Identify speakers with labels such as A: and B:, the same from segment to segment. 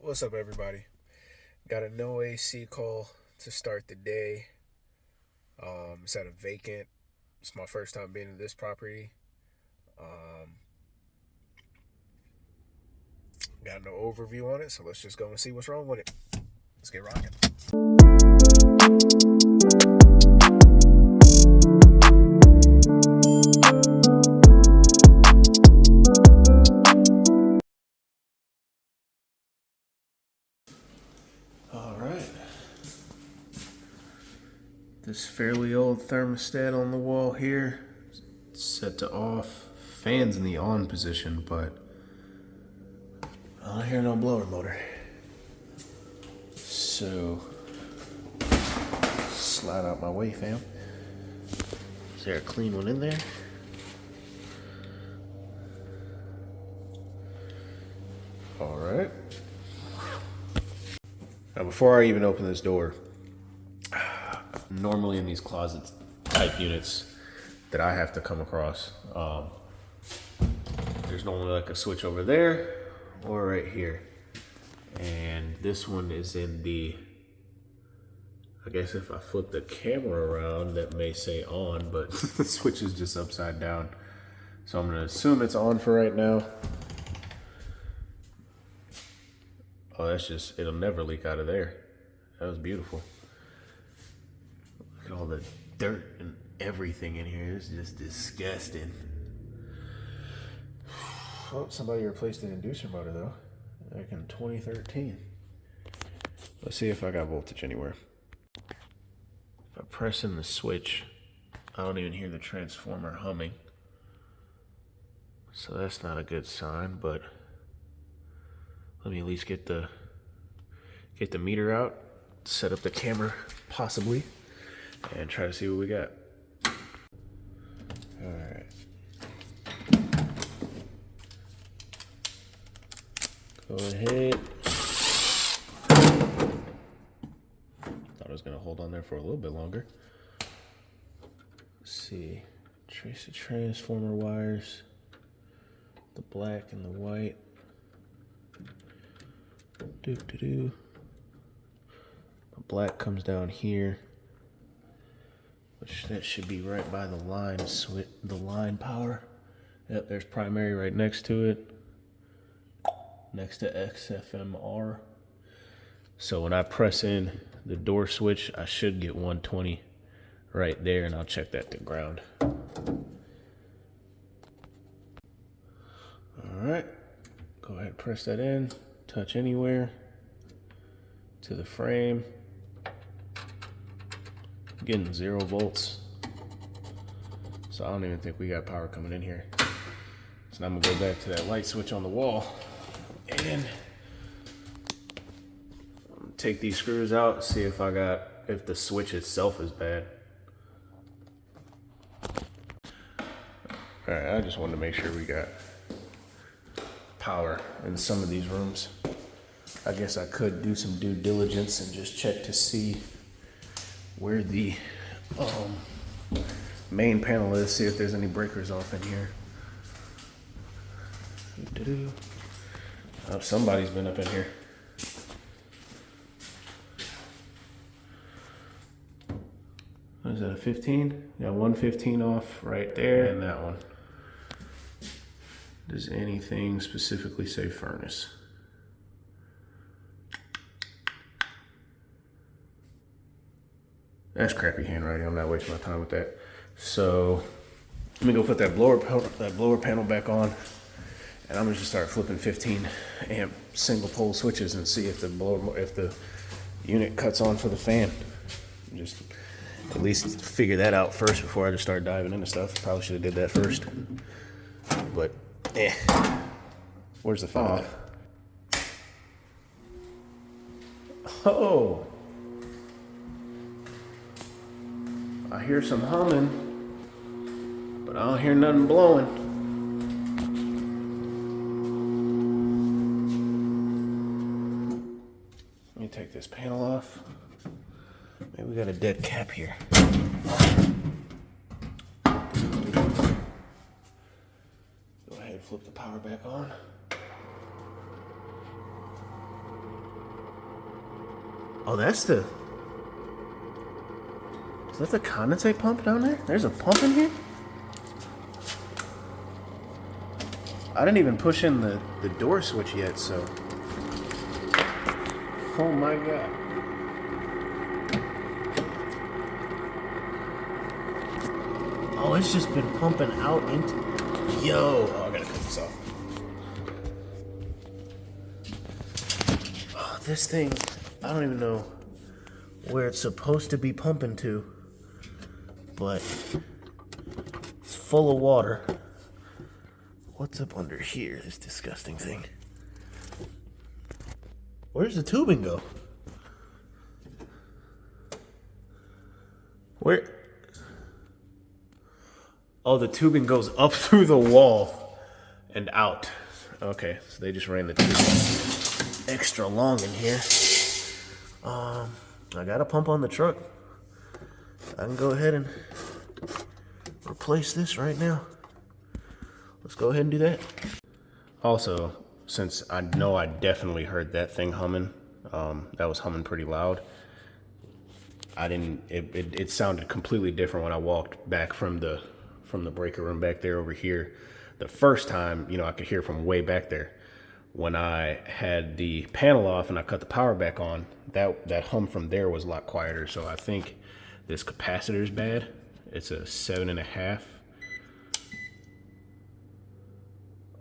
A: What's up, everybody? Got a no AC call to start the day. It's at a vacant. It's my first time being in this property. Um, got no overview on it, so let's just go and see what's wrong with it. Let's get rocking. All right. This fairly old thermostat on the wall here, set to off. Fan's in the on position, but I don't hear no blower motor. So, slide out my way, fam. Is there a clean one in there? All right. Now, before I even open this door, normally in these closet type units that I have to come across, there's normally like a switch over there or right here. And this one is in the, I guess if I flip the camera around, that may say on, but the switch is just upside down. So I'm gonna assume it's on for right now. Oh, that's just, it'll never leak out of there. That was beautiful. Look at all the dirt and everything in here. It's just disgusting. Oh, somebody replaced the inducer motor though, back in 2013. Let's see if I got voltage anywhere. If I press in the switch, I don't even hear the transformer humming. So that's not a good sign, but let me at least get the meter out, set up the camera possibly, and try to see what we got. All right. Go ahead. Thought I was gonna hold on there for a little bit longer. Let's see. Trace the transformer wires. The black and the white. The black comes down here, which that should be right by the line switch, the line power. Yep, there's primary right next to it, next to XFMR. So when I press in the door switch, I should get 120 right there, and I'll check that to ground. All right, go ahead and press that in, touch anywhere to the frame. Getting 0 volts. So I don't even think we got power coming in here. So now I'm gonna go back to that light switch on the wall and take these screws out, see if if the switch itself is bad. All right, I just wanted to make sure we got power in some of these rooms. I guess I could do some due diligence and just check to see where the main panel is, see if there's any breakers off in here. Oh, somebody's been up in here. What is that, a 15? Got 115 off right there, and that one. Does anything specifically say furnace? That's crappy handwriting. I'm not wasting my time with that. So let me go put that blower panel back on, and I'm gonna just start flipping 15 amp single pole switches and see if the unit cuts on for the fan. Just at least figure that out first before I just start diving into stuff. Probably should have did that first, but where's the fan? Off. Oh. I hear some humming, but I don't hear nothing blowing. Let me take this panel off. Maybe we got a dead cap here. Go ahead and flip the power back on. Oh, that's the... Is that the condensate pump down there? There's a pump in here? I didn't even push in the door switch yet, so... Oh my God. Oh, it's just been pumping out into... Yo! Oh, I gotta cut this off. Oh, this thing, I don't even know where it's supposed to be pumping to, but it's full of water. What's up under here, this disgusting thing? Where's the tubing go? Where? Oh, the tubing goes up through the wall and out. Okay, so they just ran the tubing extra long in here. I got a pump on the truck. I can go ahead and replace this right now. Let's go ahead and do that. Also, since I know I definitely heard that thing humming, that was humming pretty loud. It sounded completely different when I walked back from the breaker room back there over here. The first time, you know, I could hear from way back there. When I had the panel off and I cut the power back on, that hum from there was a lot quieter. So I think this capacitor is bad. It's a 7.5.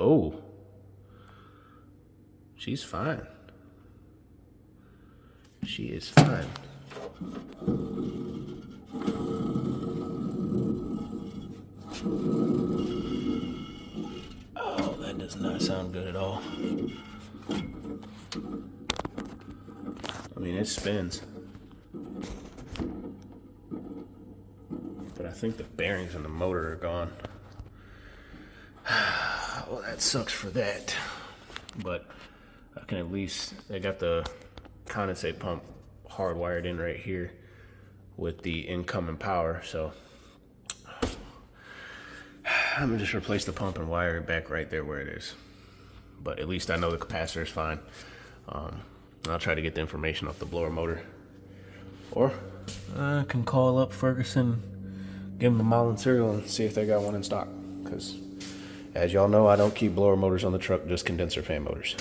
A: Oh, she's fine. She is fine. Oh, that does not sound good at all. I mean, it spins. But I think the bearings in the motor are gone. Well, that sucks for that. But I can at least, they got the condensate pump hardwired in right here with the incoming power, so I'm gonna just replace the pump and wire it back right there where it is. But at least I know the capacitor is fine. I'll try to get the information off the blower motor, or I can call up Ferguson, give them the model and serial, and see if they got one in stock. Because as y'all know, I don't keep blower motors on the truck, just condenser fan motors.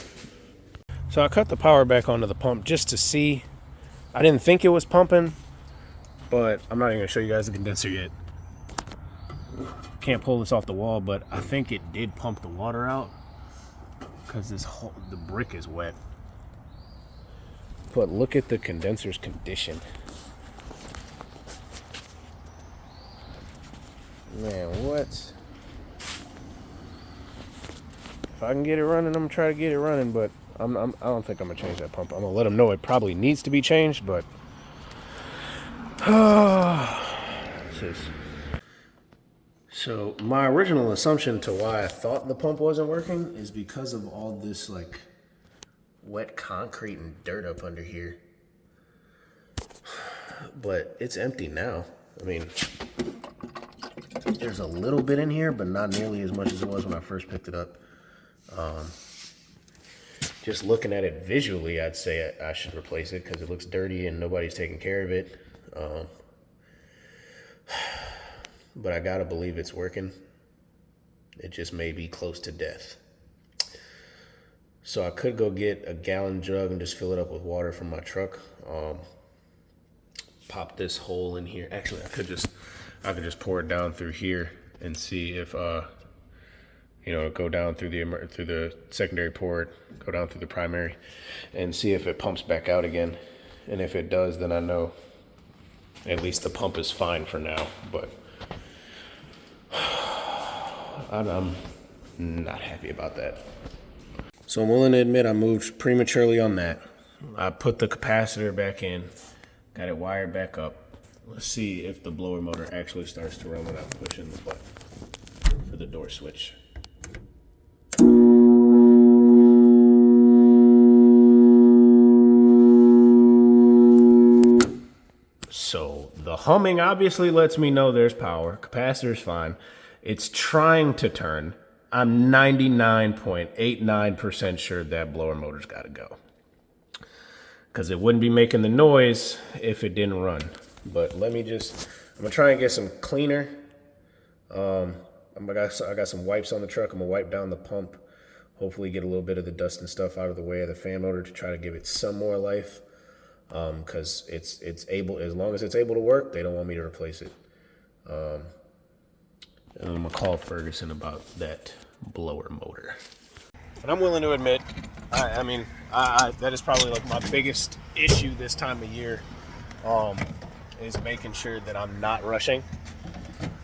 A: So I cut the power back onto the pump just to see. I didn't think it was pumping, but I'm not even gonna show you guys the condenser yet. Can't pull this off the wall, but I think it did pump the water out because the brick is wet. But look at the condenser's condition. Man, what? If I can get it running, I'm gonna try to get it running, but I don't think I'm gonna change that pump. I'm gonna let them know it probably needs to be changed, but so my original assumption to why I thought the pump wasn't working is because of all this like wet concrete and dirt up under here. But it's empty now. I mean, there's a little bit in here, but not nearly as much as it was when I first picked it up. Just looking at it visually, I'd say I should replace it because it looks dirty and nobody's taking care of it. But I gotta believe it's working. It just may be close to death. So I could go get a gallon jug and just fill it up with water from my truck. Pop this hole in here. Actually, I could just pour it down through here and see if you know, go down through the secondary port, go down through the primary, and see if it pumps back out again. And if it does, then I know at least the pump is fine for now. But I'm not happy about that. So I'm willing to admit I moved prematurely on that. I put the capacitor back in, got it wired back up. Let's see if the blower motor actually starts to run without pushing the button for the door switch. So the humming obviously lets me know there's power. Capacitor's fine. It's trying to turn. I'm 99.89% sure that blower motor's got to go. because it wouldn't be making the noise if it didn't run. But I'm gonna try and get some cleaner. I got some wipes on the truck. I'm gonna wipe down the pump. Hopefully get a little bit of the dust and stuff out of the way of the fan motor to try to give it some more life. Because it's able, as long as it's able to work, they don't want me to replace it. And I'm gonna call Ferguson about that blower motor. And I'm willing to admit, I mean, that is probably like my biggest issue this time of year, is making sure that I'm not rushing,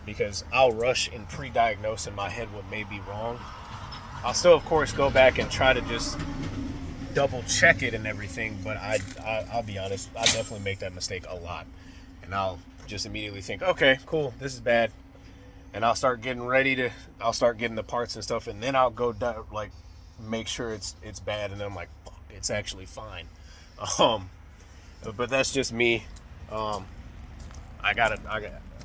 A: because I'll rush and pre-diagnose in my head what may be wrong. I'll still, of course, go back and try to just double check it and everything, but I'll be honest, I definitely make that mistake a lot. And I'll just immediately think, okay, cool, this is bad. And I'll start getting the parts and stuff, and then I'll go like make sure it's bad, and then I'm like, fuck, it's actually fine. But that's just me.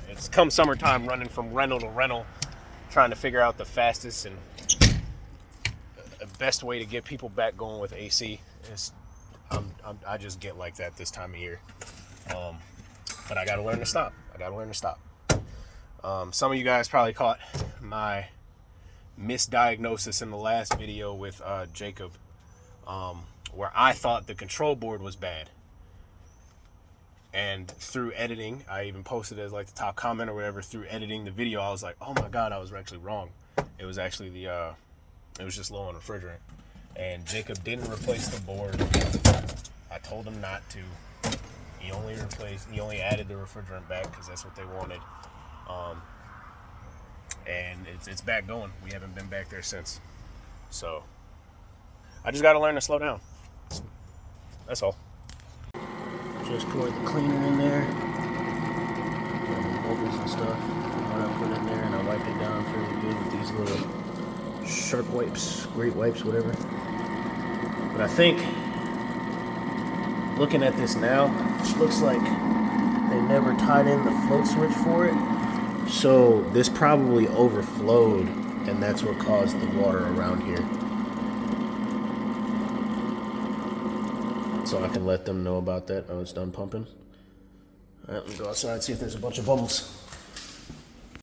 A: It's come summertime, running from rental to rental, trying to figure out the fastest and the best way to get people back going with AC. I just get like that this time of year. But I gotta learn to stop. Some of you guys probably caught my misdiagnosis in the last video with Jacob, where I thought the control board was bad. And through editing, I even posted it as like the top comment or whatever. Through editing the video, I was like, oh my God, I was actually wrong. It was actually it was just low on refrigerant. And Jacob didn't replace the board. I told him not to. He only added the refrigerant back because that's what they wanted. And it's back going. We haven't been back there since. So I just got to learn to slow down. That's all. Just poured the cleaner in there. Bubbles and stuff from what I put in there, and I wiped it down fairly good with these little shark wipes, great wipes, whatever. But I think, looking at this now, it looks like they never tied in the float switch for it. So this probably overflowed, and that's what caused the water around here. So I can let them know about that when it's done pumping. All right, let me go outside and see if there's a bunch of bubbles.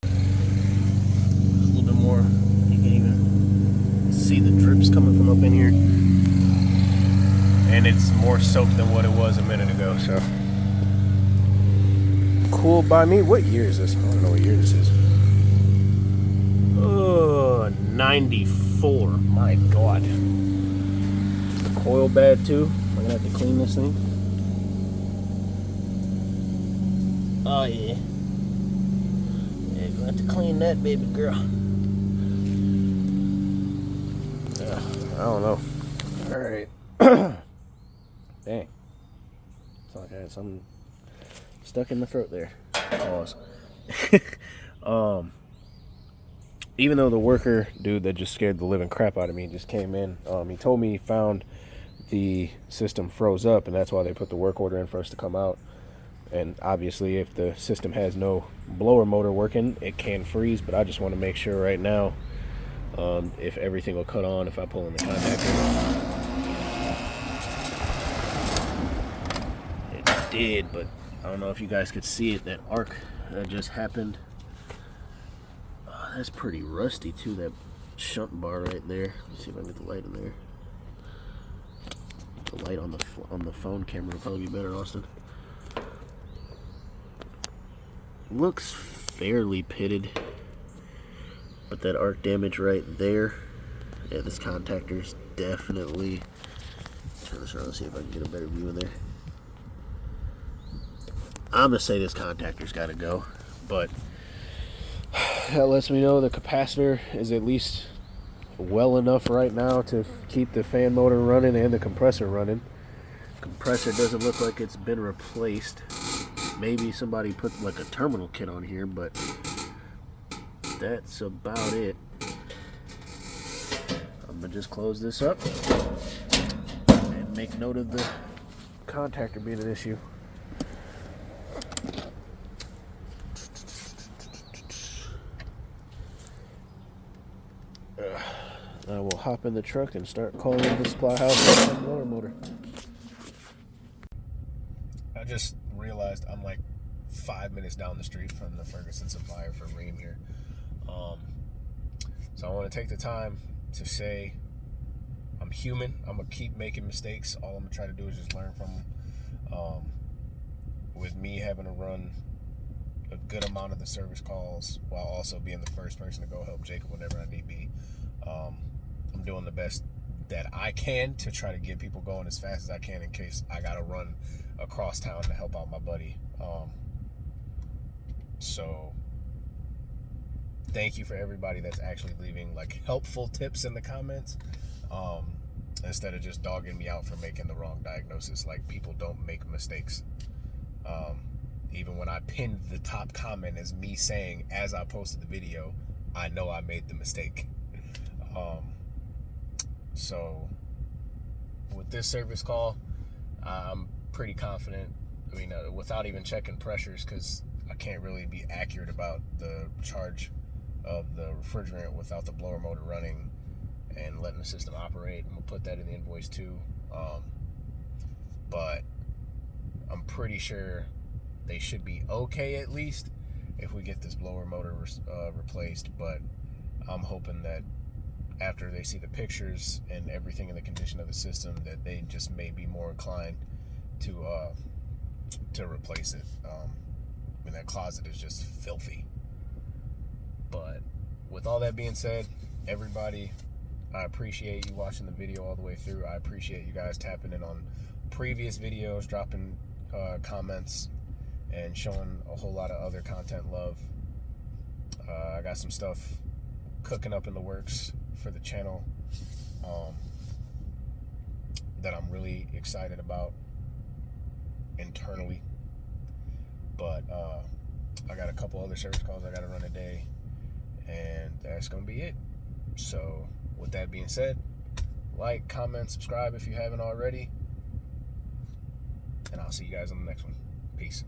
A: A little bit more. You can even see the drips coming from up in here. And it's more soaked than what it was a minute ago, so. Cool by me. What year is this? I don't know what year this is. Oh, 94. My God. The coil bad too. I'm gonna have to clean this thing. Oh yeah. Yeah, gonna have to clean that baby girl. I don't know. Alright. Dang. It's like I had something stuck in my throat there. Pause. Even though the worker dude that just scared the living crap out of me just came in, he told me he found the system froze up, and that's why they put the work order in for us to come out. And obviously if the system has no blower motor working, it can freeze, but I just want to make sure right now if everything will cut on if I pull in the contactor. It did, but I don't know if you guys could see it, that arc that just happened. That's pretty rusty too, that shunt bar right there. Let's see if I can get the light in there. The light on the phone camera will probably be better, Austin. Looks fairly pitted, but that arc damage right there, yeah, this contactor's definitely. Turn this around and see if I can get a better view in there. I'm gonna say this contactor's got to go, but that lets me know the capacitor is at least well enough right now to keep the fan motor running and the compressor running. Compressor doesn't look like it's been replaced. Maybe somebody put like a terminal kit on here, but that's about it. I'm gonna just close this up and make note of the contactor being an issue. I will hop in the truck and start calling the supply house on the blower motor. 5 minutes down the street from the Ferguson supplier for Rheem here. So I want to take the time to say I'm human. I'm going to keep making mistakes. All I'm going to try to do is just learn from them. With me having to run a good amount of the service calls while also being the first person to go help Jacob whenever I need be, I'm doing the best that I can to try to get people going as fast as I can in case I got to run across town to help out my buddy. So thank you for everybody that's actually leaving like helpful tips in the comments, instead of just dogging me out for making the wrong diagnosis. Like, people don't make mistakes. Even when I pinned the top comment as me saying, as I posted the video, I know I made the mistake. So with this service call, I'm pretty confident. I mean, without even checking pressures, because I can't really be accurate about the charge of the refrigerant without the blower motor running and letting the system operate. I'm gonna put that in the invoice too. But I'm pretty sure they should be okay, at least if we get this blower motor replaced. But I'm hoping that after they see the pictures and everything in the condition of the system, that they just may be more inclined to replace it. I mean, that closet is just filthy. But with all that being said, everybody, I appreciate you watching the video all the way through. I appreciate you guys tapping in on previous videos, dropping comments, and showing a whole lot of other content love. I got some stuff cooking up in the works for the channel that I'm really excited about internally. But I got a couple other service calls I got to run today, and that's going to be it. So with that being said, like, comment, subscribe if you haven't already, and I'll see you guys on the next one. Peace.